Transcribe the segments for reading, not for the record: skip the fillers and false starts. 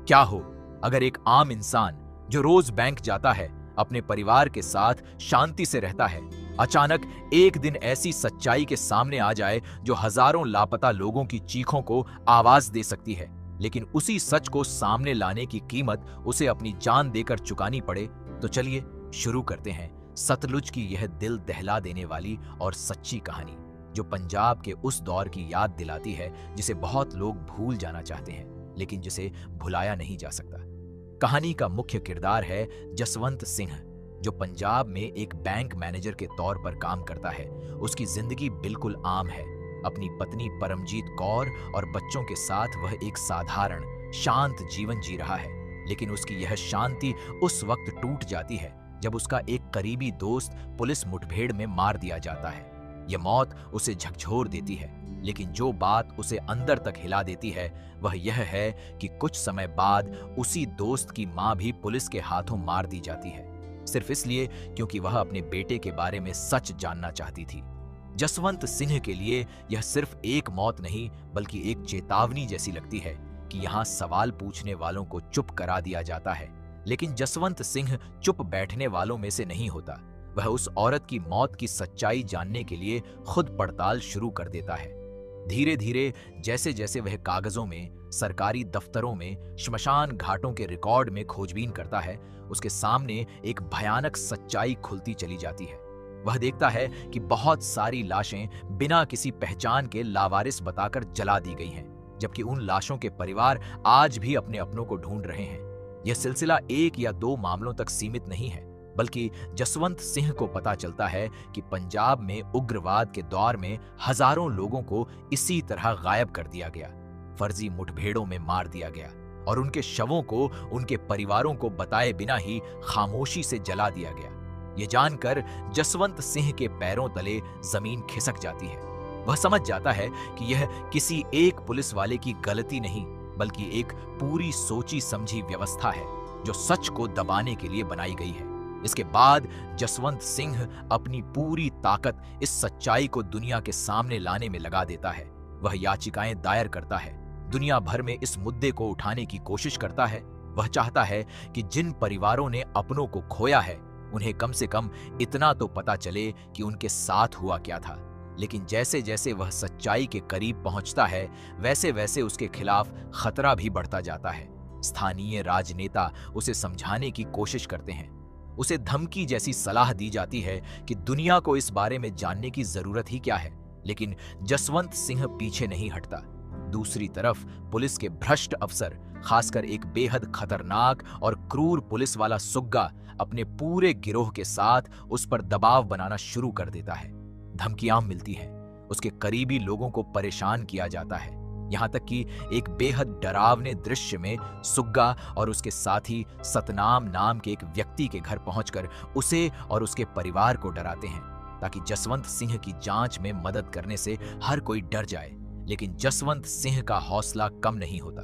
क्या हो अगर एक आम इंसान जो रोज बैंक जाता है, अपने परिवार के साथ शांति से रहता है, अचानक एक दिन ऐसी सच्चाई के सामने आ जाए जो हजारों लापता लोगों की चीखों को आवाज दे सकती है, लेकिन उसी सच को सामने लाने की कीमत उसे अपनी जान देकर चुकानी पड़े। तो चलिए शुरू करते हैं सतलुज की यह दिल दहला देने वाली और सच्ची कहानी, जो पंजाब के उस दौर की याद दिलाती है जिसे बहुत लोग भूल जाना चाहते हैं, लेकिन जिसे भुलाया नहीं जा सकता। कहानी का मुख्य किरदार है जसवंत सिंह, जो पंजाब में एक बैंक मैनेजर के तौर पर काम करता है। उसकी जिंदगी बिल्कुल आम है। अपनी पत्नी परमजीत कौर और बच्चों के साथ वह एक साधारण शांत जीवन जी रहा है, लेकिन उसकी यह शांति उस वक्त टूट जाती है जब उसका एक करीबी दोस्त पुलिस मुठभेड़ में मार दिया जाता है। यह मौत उसे झकझोर देती है, लेकिन जो बात उसे अंदर तक हिला देती है वह यह है कि कुछ समय बाद उसी दोस्त की मां भी पुलिस के हाथों मार दी जाती है, सिर्फ इसलिए क्योंकि वह अपने बेटे के बारे में सच जानना चाहती थी। जसवंत सिंह के लिए यह सिर्फ एक मौत नहीं, बल्कि एक चेतावनी जैसी लगती है कि यहाँ सवाल पूछने वालों को चुप करा दिया जाता है। लेकिन जसवंत सिंह चुप बैठने वालों में से नहीं होता। वह उस औरत की मौत की सच्चाई जानने के लिए खुद पड़ताल शुरू कर देता है। धीरे धीरे जैसे जैसे वह कागजों में, सरकारी दफ्तरों में, श्मशान घाटों के रिकॉर्ड में खोजबीन करता है, उसके सामने एक भयानक सच्चाई खुलती चली जाती है। वह देखता है कि बहुत सारी लाशें बिना किसी पहचान के लावारिस बताकर जला दी गई हैं, जबकि उन लाशों के परिवार आज भी अपने अपनों को ढूंढ रहे हैं। यह सिलसिला एक या दो मामलों तक सीमित नहीं है, बल्कि जसवंत सिंह को पता चलता है कि पंजाब में उग्रवाद के दौर में हजारों लोगों को इसी तरह गायब कर दिया गया, फर्जी मुठभेड़ों में मार दिया गया और उनके शवों को उनके परिवारों को बताए बिना ही खामोशी से जला दिया गया। ये जानकर जसवंत सिंह के पैरों तले जमीन खिसक जाती है। वह समझ जाता है कि यह किसी एक पुलिस वाले की गलती नहीं, बल्कि एक पूरी सोची समझी व्यवस्था है जो सच को दबाने के लिए बनाई गई है। इसके बाद जसवंत सिंह अपनी पूरी ताकत इस सच्चाई को दुनिया के सामने लाने में लगा देता है। वह याचिकाएं दायर करता है, दुनिया भर में इस मुद्दे को उठाने की कोशिश करता है। वह चाहता है कि जिन परिवारों ने अपनों को खोया है, उन्हें कम से कम इतना तो पता चले कि उनके साथ हुआ क्या था। लेकिन जैसे जैसे वह सच्चाई के करीब पहुंचता है, वैसे वैसे उसके खिलाफ खतरा भी बढ़ता जाता है। स्थानीय राजनेता उसे समझाने की कोशिश करते हैं। उसे धमकी जैसी सलाह दी जाती है कि दुनिया को इस बारे में जानने की जरूरत ही क्या है, लेकिन जसवंत सिंह पीछे नहीं हटता। दूसरी तरफ पुलिस के भ्रष्ट अफसर, खासकर एक बेहद खतरनाक और क्रूर पुलिस वाला सुग्गा, अपने पूरे गिरोह के साथ उस पर दबाव बनाना शुरू कर देता है। धमकियां मिलती हैं, उसके करीबी लोगों को परेशान किया जाता है, यहाँ तक कि एक बेहद डरावने दृश्य में सुग्गा और उसके साथी सतनाम नाम के एक व्यक्ति के घर पहुंचकर उसे और उसके परिवार को डराते हैं, ताकि जसवंत सिंह की जांच में मदद करने से हर कोई डर जाए। लेकिन जसवंत सिंह का हौसला कम नहीं होता।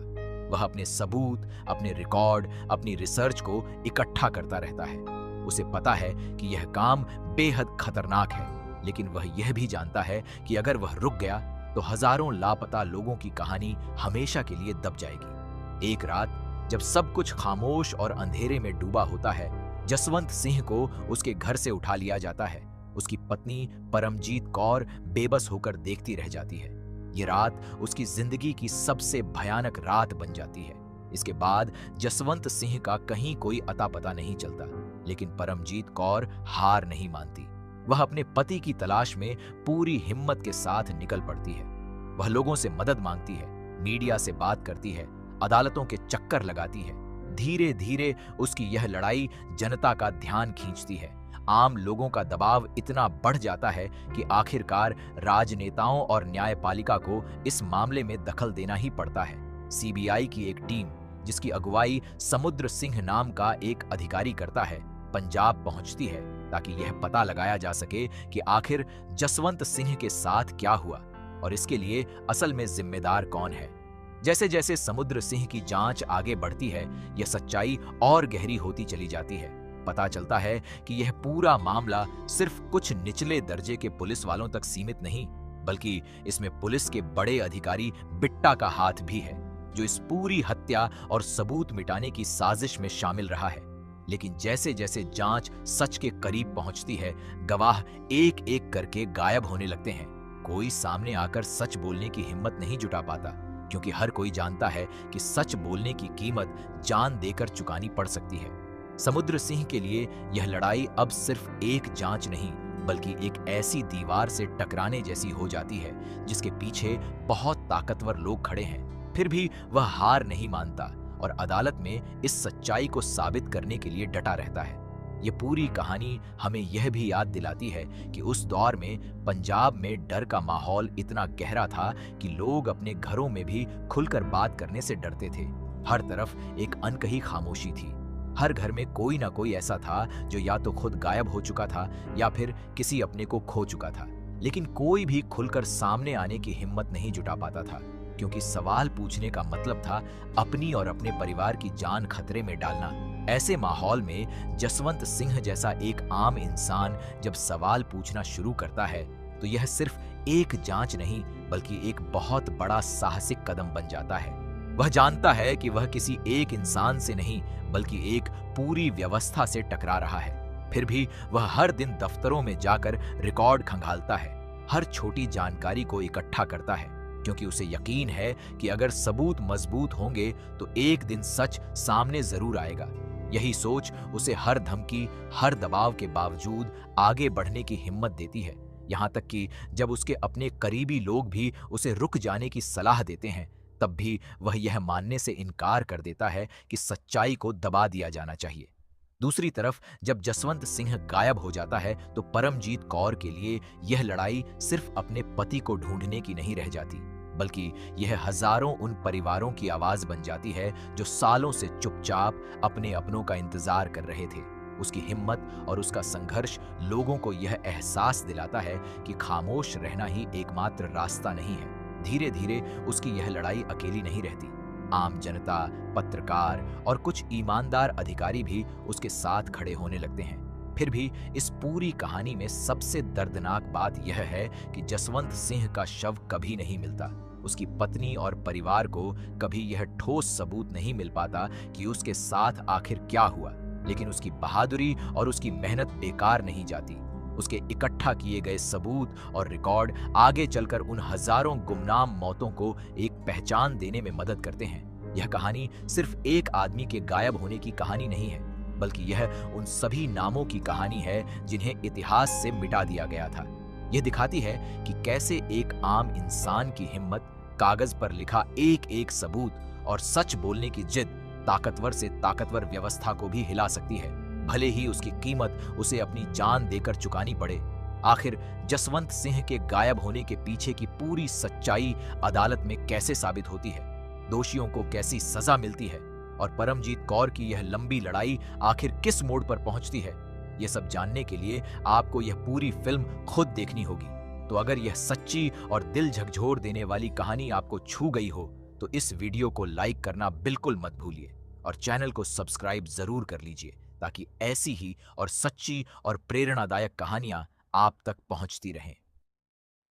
वह अपने सबूत, अपने रिकॉर्ड, अपनी रिसर्च को इकट्ठा करता रहता है। उसे पता है कि यह काम बेहद खतरनाक है, लेकिन वह यह भी जानता है कि अगर वह रुक गया तो हजारों लापता लोगों की कहानी हमेशा के लिए दब जाएगी। एक रात जब सब कुछ खामोश और अंधेरे में डूबा होता है, जसवंत सिंह को उसके घर से उठा लिया जाता है। उसकी पत्नी परमजीत कौर बेबस होकर देखती रह जाती है। ये रात उसकी जिंदगी की सबसे भयानक रात बन जाती है। इसके बाद जसवंत सिंह का कहीं कोई अता पता नहीं चलता, लेकिन परमजीत कौर हार नहीं मानती। वह अपने पति की तलाश में पूरी हिम्मत के साथ निकल पड़ती है। वह लोगों से मदद मांगती है, मीडिया से बात करती है, अदालतों के चक्कर लगाती है। धीरे धीरे उसकी यह लड़ाई जनता का ध्यान खींचती है। आम लोगों का दबाव इतना बढ़ जाता है कि आखिरकार राजनेताओं और न्यायपालिका को इस मामले में दखल देना ही पड़ता है। सीबीआई की एक टीम, जिसकी अगुवाई समुद्र सिंह नाम का एक अधिकारी करता है, पंजाब पहुंचती है ताकि यह पता लगाया जा सके कि आखिर जसवंत सिंह के साथ क्या हुआ और इसके लिए असल में जिम्मेदार कौन है। जैसे जैसे समुद्र सिंह की जांच आगे बढ़ती है, यह सच्चाई और गहरी होती चली जाती है। पता चलता है कि यह पूरा मामला सिर्फ कुछ निचले दर्जे के पुलिस वालों तक सीमित नहीं, बल्कि इसमें पुलिस के बड़े अधिकारी बिट्टा का हाथ भी है। जो इस पूरी हत्या और सबूत मिटाने की साजिश में शामिल रहा है। लेकिन जैसे जैसे जांच सच के करीब पहुंचती है, गवाह एक एक करके गायब होने लगते हैं। कोई सामने आकर सच बोलने की हिम्मत नहीं जुटा पाता, क्योंकि हर कोई जानता है कि सच बोलने की कीमत जान देकर चुकानी पड़ सकती है। समुद्र सिंह के लिए यह लड़ाई अब सिर्फ एक जांच नहीं, बल्कि एक ऐसी दीवार से टकराने जैसी हो जाती है जिसके पीछे बहुत ताकतवर लोग खड़े हैं। फिर भी वह हार नहीं मानता और अदालत में इस सच्चाई को साबित करने के लिए डटा रहता है। ये पूरी कहानी हमें यह भी याद दिलाती है कि उस दौर में पंजाब में डर का माहौल इतना गहरा था कि लोग अपने घरों में भी खुलकर बात करने से डरते थे। हर तरफ एक अनकही खामोशी थी। हर घर में कोई ना कोई ऐसा था जो या तो खुद गायब हो चुका था या फिर किसी अपने को खो चुका था, लेकिन कोई भी खुलकर सामने आने की हिम्मत नहीं जुटा पाता था, क्योंकि सवाल पूछने का मतलब था अपनी और अपने परिवार की जान खतरे में डालना। ऐसे माहौल में जसवंत सिंह जैसा एक आम इंसान जब सवाल पूछना शुरू करता है तो यह सिर्फ एक जांच नहीं, बल्कि एक बहुत बड़ा साहसिक कदम बन जाता है। वह जानता है कि वह किसी एक इंसान से नहीं, बल्कि एक पूरी व्यवस्था से टकरा रहा है। फिर भी वह हर दिन दफ्तरों में जाकर रिकॉर्ड खंगालता है, हर छोटी जानकारी को इकट्ठा करता है, क्योंकि उसे यकीन है कि अगर सबूत मजबूत होंगे तो एक दिन सच सामने जरूर आएगा। यही सोच उसे हर धमकी, हर दबाव के बावजूद आगे बढ़ने की हिम्मत देती है। यहाँ तक कि जब उसके अपने करीबी लोग भी उसे रुक जाने की सलाह देते हैं, तब भी वह यह मानने से इनकार कर देता है कि सच्चाई को दबा दिया जाना चाहिए। दूसरी तरफ जब जसवंत सिंह गायब हो जाता है तो परमजीत कौर के लिए यह लड़ाई सिर्फ अपने पति को ढूंढने की नहीं रह जाती, बल्कि यह हजारों उन परिवारों की आवाज बन जाती है जो सालों से चुपचाप अपने अपनों का इंतजार कर रहे थे। उसकी हिम्मत और उसका संघर्ष लोगों को यह एहसास दिलाता है कि खामोश रहना ही एकमात्र रास्ता नहीं है। धीरे धीरे उसकी यह लड़ाई अकेली नहीं रहती। आम जनता, पत्रकार और कुछ ईमानदार अधिकारी भी उसके साथ खड़े होने लगते हैं। फिर भी इस पूरी कहानी में सबसे दर्दनाक बात यह है कि जसवंत सिंह का शव कभी नहीं मिलता। उसकी पत्नी और परिवार को कभी यह ठोस सबूत नहीं मिल पाता कि उसके साथ आखिर क्या हुआ, लेकिन उसकी बहादुरी और उसकी मेहनत बेकार नहीं जाती। उसके इकट्ठा किए गए सबूत और रिकॉर्ड आगे चलकर उन हजारों गुमनाम मौतों को एक पहचान देने में मदद करते हैं। यह कहानी सिर्फ एक आदमी के गायब होने की कहानी नहीं है, बल्कि यह उन सभी नामों की कहानी है जिन्हें इतिहास से मिटा दिया गया था। यह दिखाती है कि कैसे एक आम इंसान की हिम्मत, कागज पर लिखा एक एक सबूत और सच बोलने की जिद ताकतवर से ताकतवर व्यवस्था को भी हिला सकती है, भले ही उसकी कीमत उसे अपनी जान देकर चुकानी पड़े। आखिर जसवंत सिंह के गायब होने के पीछे की पूरी सच्चाई अदालत में कैसे साबित होती है, दोषियों को कैसी सजा मिलती है और परमजीत कौर की यह लंबी लड़ाई आखिर किस मोड़ पर पहुंचती है, यह सब जानने के लिए आपको यह पूरी फिल्म खुद देखनी होगी। तो अगर यह सच्ची और दिल झकझोर देने वाली कहानी आपको छू गई हो तो इस वीडियो को लाइक करना बिल्कुल मत भूलिए और चैनल को सब्सक्राइब जरूर कर लीजिए, ताकि ऐसी ही और सच्ची और प्रेरणादायक कहानियां आप तक पहुंचती रहें।